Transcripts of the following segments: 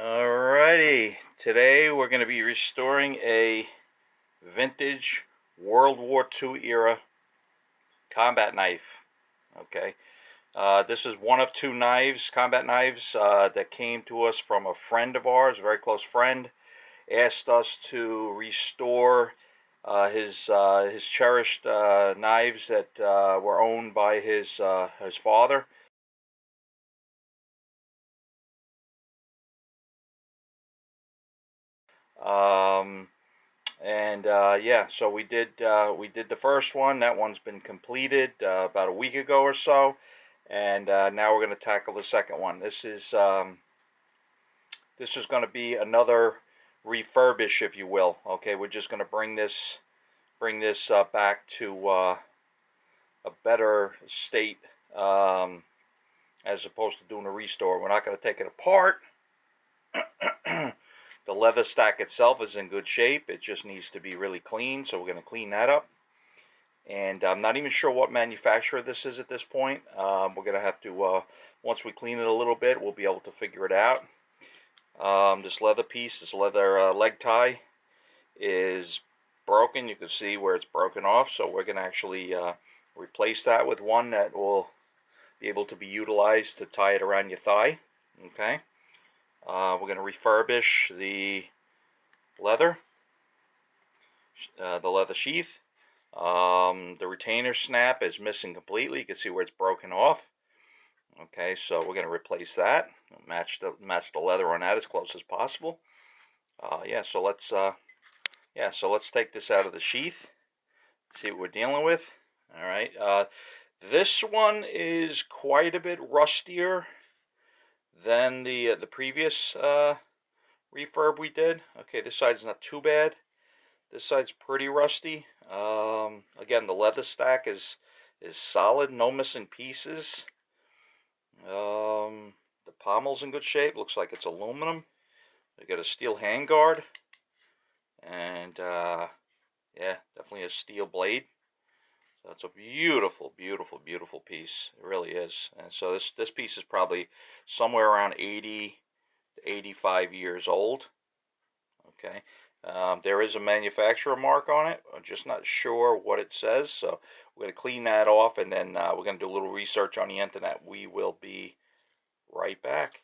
Alrighty, today we're going to be restoring a vintage World War II era combat knife. Okay, this is one of two knives, combat knives, that came to us from a friend of ours, a very close friend. Asked us to restore his cherished knives that were owned by his father. Yeah, so we did the first one. That one's been completed about a week ago or so, and now we're going to tackle the second one. This is going to be another refurbish, if you will. Okay, we're just going to bring this back to a better state, as opposed to doing a restore. We're not going to take it apart. The leather stack itself is in good shape. It just needs to be really clean, so we're going to clean that up. And I'm not even sure what manufacturer this is at this point. We're going to have to, once we clean it a little bit, we'll be able to figure it out. This leather piece, this leather leg tie is broken. You can see where it's broken off, so we're going to actually replace that with one that will be able to be utilized to tie it around your thigh. Okay. We're going to refurbish the leather sheath. The retainer snap is missing completely. You can see where it's broken off. Okay, so we're going to replace that. Match the leather on that as close as possible. So let's take this out of the sheath. See what we're dealing with. All right. This one is quite a bit rustier than the previous refurb we did. Okay, this side's not too bad. This side's pretty rusty. Again, the leather stack is solid, no missing pieces. The pommel's in good shape. Looks like it's aluminum. We got a steel handguard, and yeah, definitely a steel blade. So it's a beautiful, beautiful, beautiful piece. It really is. And so this piece is probably somewhere around 80 to 85 years old. Okay. There is a manufacturer mark on it. I'm just not sure what it says. So we're going to clean that off, and then we're going to do a little research on the internet. We will be right back.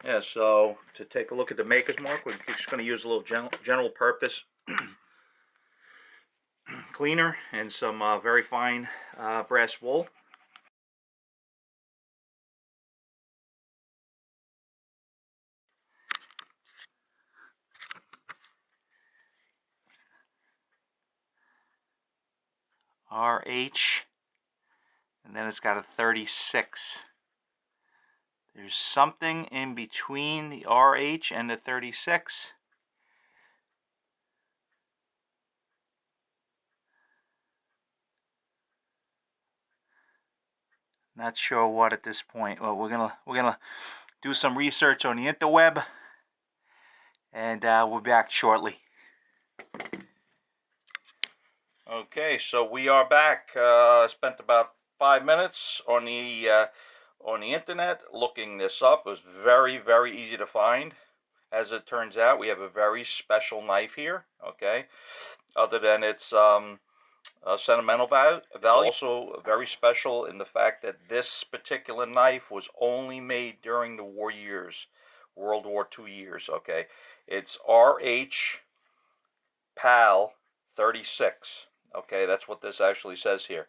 Yeah, so to take a look at the maker's mark, we're just going to use a little general purpose cleaner and some very fine brass wool. RH, and then it's got a 36. There's something in between the RH and the 36. Not sure what at this point. Well, we're gonna do some research on the interweb, and we'll be back shortly. Okay, so we are back. Spent about 5 minutes on the internet looking this up. It was very, very easy to find. As it turns out, we have a very special knife here. Okay, other than its sentimental value, also very special in the fact that this particular knife was only made during the war years, World War II years. Okay, it's RH PAL36. Okay, that's what this actually says here.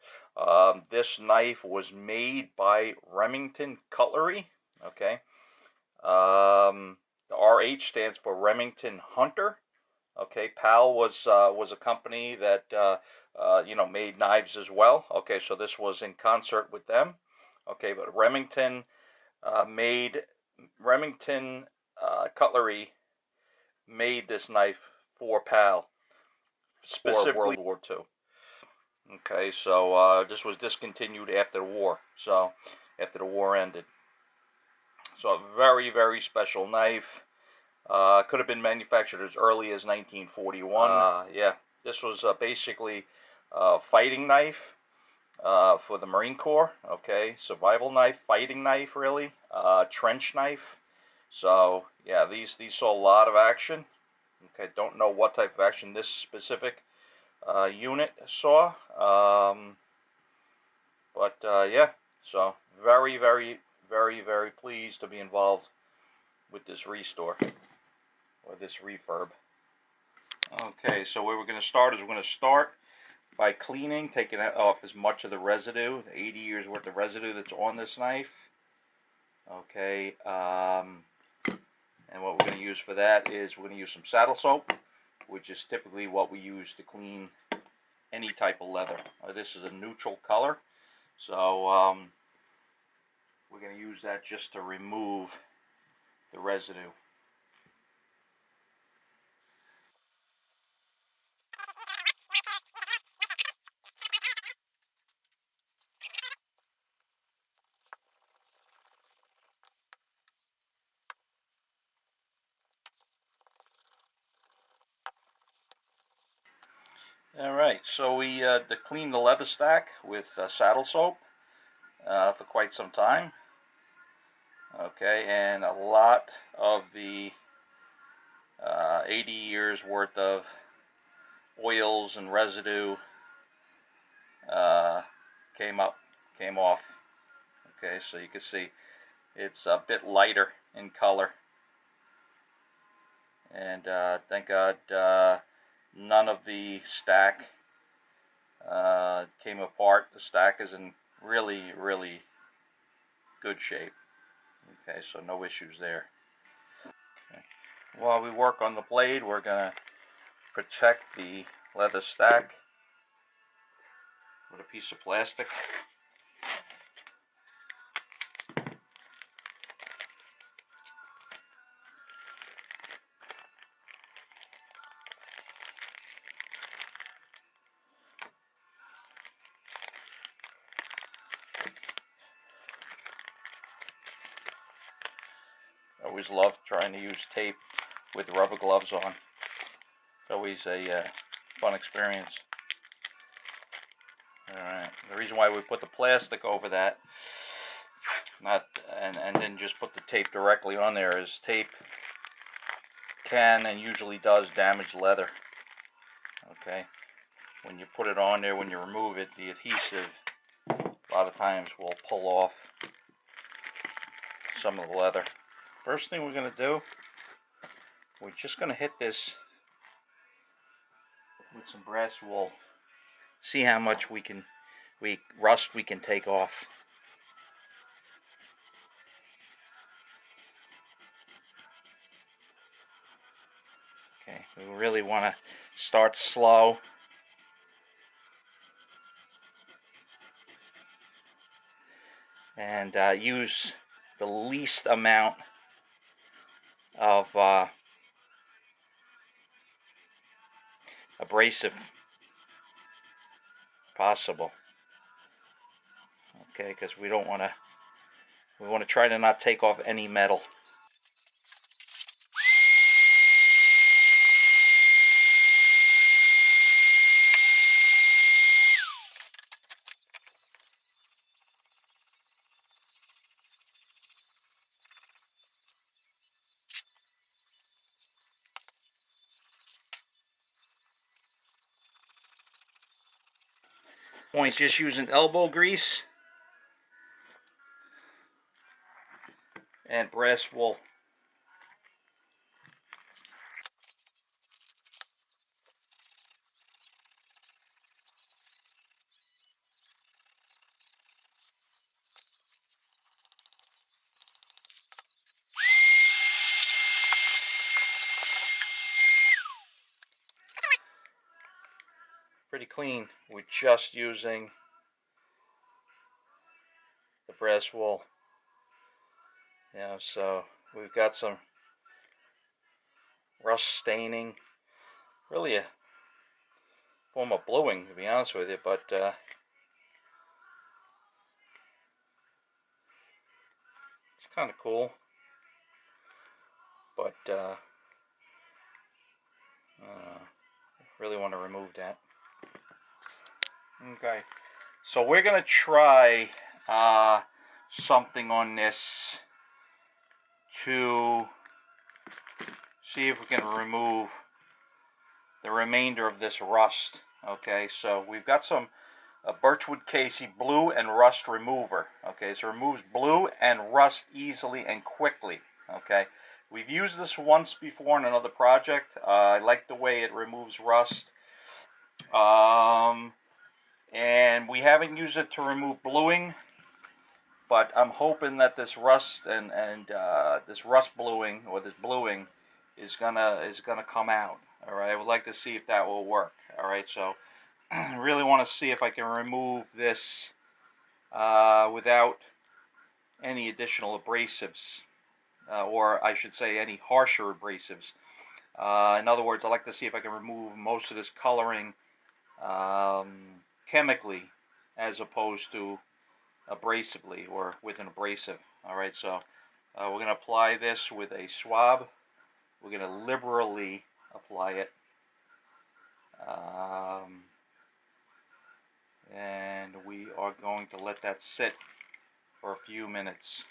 This knife was made by Remington Cutlery. Okay, the RH stands for Remington Hunter. Okay, PAL was a company that made knives as well. Okay, so this was in concert with them. Okay, but Remington Cutlery made this knife for PAL, specifically for World War II. Okay, so this was discontinued after the war. So after the war ended. So a very, very special knife. Could have been manufactured as early as 1941. Yeah, this was basically a fighting knife for the Marine Corps. Okay, survival knife, fighting knife, really. Trench knife. So yeah, these saw a lot of action. Okay, don't know what type of action this specific unit saw, but yeah, so very pleased to be involved with this restore or this refurb. Okay, so where we're going to start is we're going to start by cleaning, taking off as much of the residue, the 80 years worth of residue that's on this knife. Okay, and what we're going to use for that is we're going to use some saddle soap, which is typically what we use to clean any type of leather. This is a neutral color, so we're going to use that just to remove the residue. Alright, so we cleaned the leather stack with saddle soap for quite some time. Okay, and a lot of the 80 years worth of oils and residue came off. Okay, so you can see it's a bit lighter in color, and thank God none of the stack came apart. The stack is in really good shape. Okay, so no issues there. Okay. While we work on the blade, we're going to protect the leather stack with a piece of plastic. I always love trying to use tape with rubber gloves on. It's always a fun experience. Alright, the reason why we put the plastic over that, and then just put the tape directly on there, is tape can and usually does damage leather. Okay, when you put it on there, when you remove it, the adhesive a lot of times will pull off some of the leather. First thing we're going to do, we're just going to hit this with some brass wool. See how much rust we can take off. Okay, we really want to start slow. And use the least amount of abrasive possible. Okay, because we want to try to not take off any metal. Point just using elbow grease and brass wool. Pretty clean. We're just using the brass wool. So we've got some rust staining, really a form of bluing, to be honest with you, but it's kind of cool. But really want to remove that. Okay, so we're going to try something on this to see if we can remove the remainder of this rust. Okay, so we've got some Birchwood Casey blue and rust remover. Okay, so it removes blue and rust easily and quickly. Okay, we've used this once before in another project. I like the way it removes rust. And we haven't used it to remove bluing, but I'm hoping that this rust and this rust bluing, or this bluing, is gonna come out. All right, I would like to see if that will work. All right, so I really want to see if I can remove this without any additional abrasives, or I should say any harsher abrasives. In other words, I like to see if I can remove most of this coloring chemically as opposed to abrasively, or with an abrasive. All right, so we're going to apply this with a swab. We're going to liberally apply it, and we are going to let that sit for a few minutes.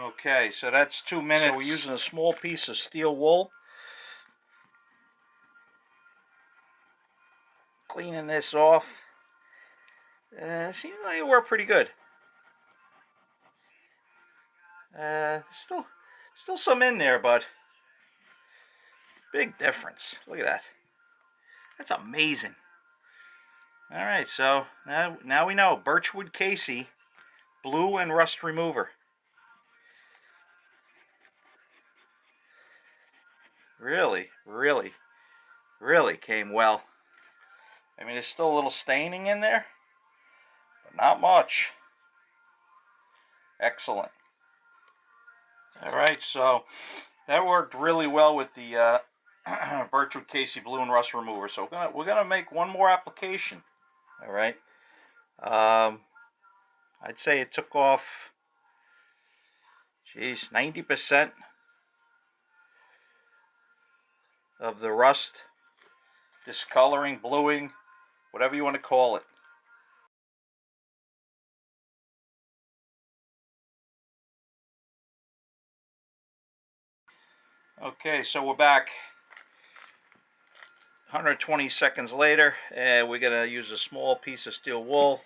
Okay, so that's 2 minutes. So we're using a small piece of steel wool. Cleaning this off. Seems like it worked pretty good. Still some in there, but big difference. Look at that. That's amazing. All right, so now we know Birchwood Casey blue and rust remover. Really came well. I mean, there's still a little staining in there, but not much. Excellent. All right, so that worked really well with the Birchwood Casey blue and rust remover. So we're gonna make one more application. All right. I'd say it took off, 90% of the rust, discoloring, bluing, whatever you want to call it. Okay, so we're back 120 seconds later, and we're going to use a small piece of steel wool.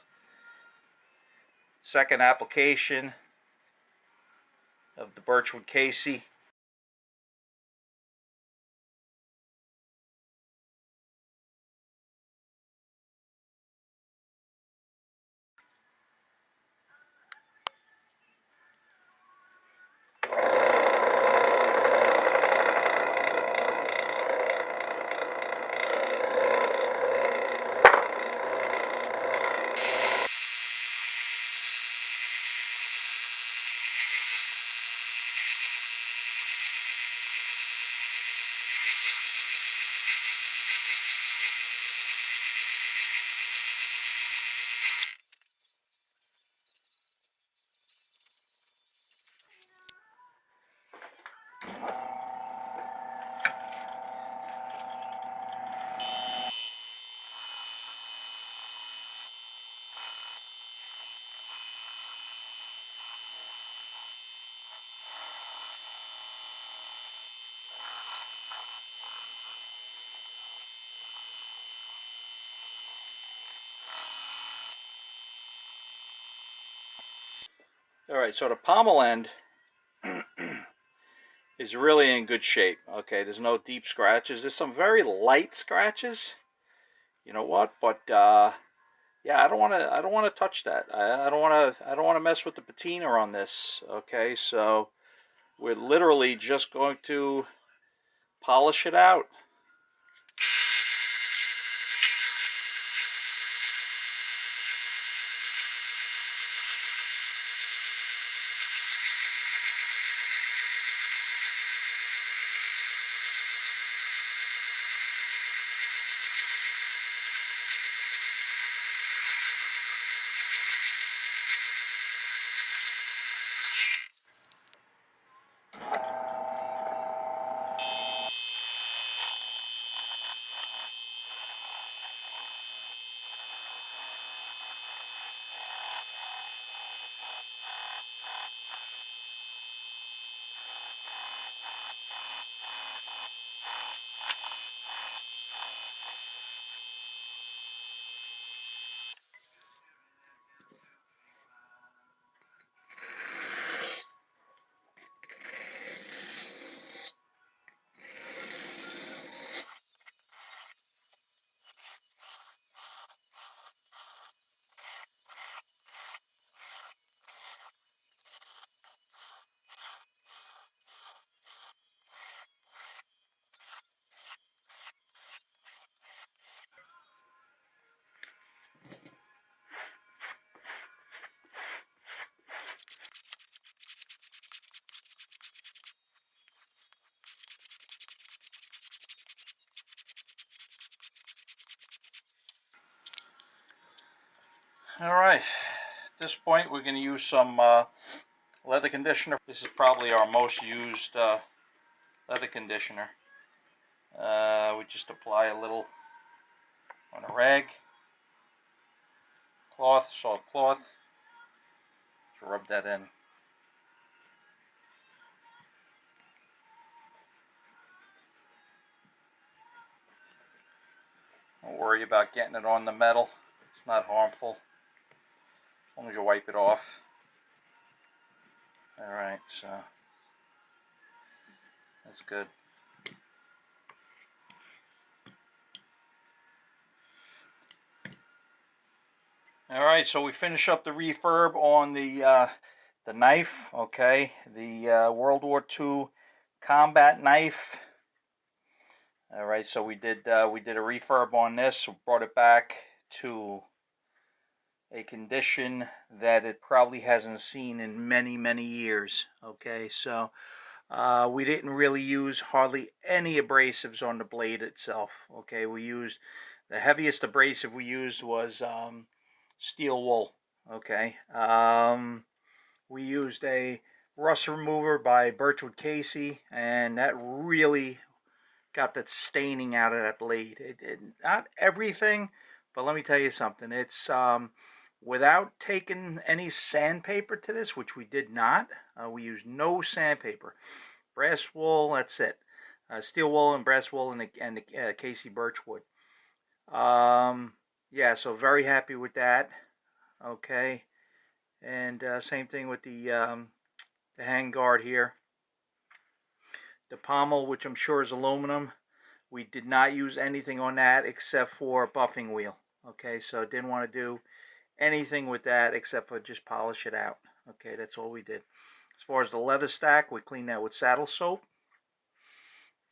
Second application of the Birchwood Casey. All right, so the pommel end is really in good shape. Okay, there's no deep scratches. There's some very light scratches. You know what? But yeah, I don't want to touch that. I don't want to mess with the patina on this. Okay, so we're literally just going to polish it out. Alright, at this point we're going to use some leather conditioner. This is probably our most used leather conditioner. We just apply a little on a rag, cloth, soft cloth, to rub that in. Don't worry about getting it on the metal. It's not harmful as long as you wipe it off. Alright, so that's good. Alright, so we finish up the refurb on the knife, okay, the World War II combat knife. Alright, so we did a refurb on this, brought it back to a condition that it probably hasn't seen in many years. Okay, so we didn't really use hardly any abrasives on the blade itself. Okay, we used, the heaviest abrasive we used was steel wool. Okay, we used a rust remover by Birchwood Casey, and that really got that staining out of that blade. Not everything, but let me tell you something. It's without taking any sandpaper to this, which we did not. We used no sandpaper. Brass wool, that's it. Steel wool and brass wool and the Casey Birchwood. Yeah, so very happy with that. Okay, and same thing with the handguard here. The pommel, which I'm sure is aluminum, we did not use anything on that except for a buffing wheel. Okay, so didn't want to do anything with that except for just polish it out. Okay, that's all we did. As far as the leather stack, we cleaned that with saddle soap.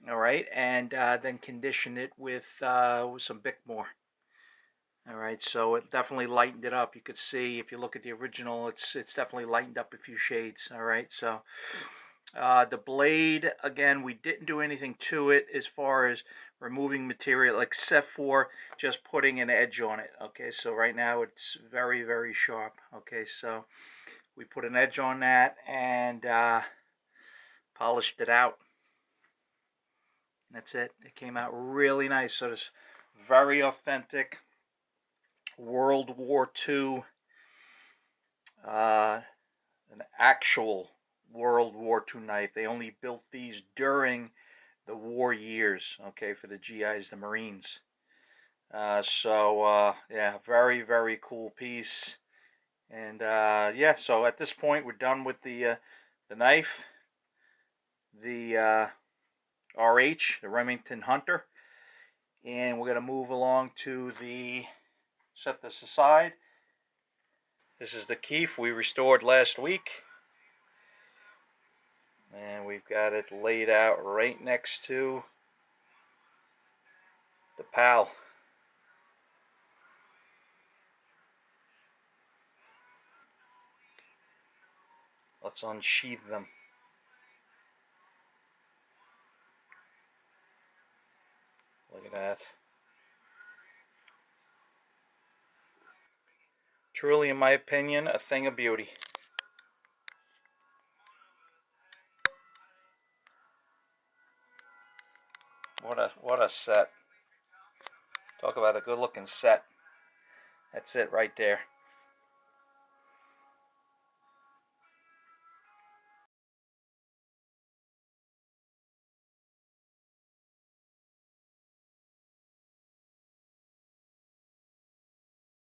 All right, and then condition it with some Bickmore. All right, so it definitely lightened it up. You could see if you look at the original, it's definitely lightened up a few shades. All right, so the blade, again, we didn't do anything to it as far as removing material except for just putting an edge on it. Okay, so right now it's very sharp. Okay, so we put an edge on that and polished it out. That's it. It came out really nice. So this very authentic World War II, an actual World War II knife. They only built these during the war years, okay, for the GIs, the Marines. Yeah, very cool piece. And yeah, so at this point we're done with the knife, the RH, the Remington Hunter, and we're going to move along to the, set this aside. This is the Keith we restored last week. And we've got it laid out right next to the PAL. Let's unsheath them. Look at that. Truly, in my opinion, a thing of beauty. What a set. Talk about a good looking set. That's it right there.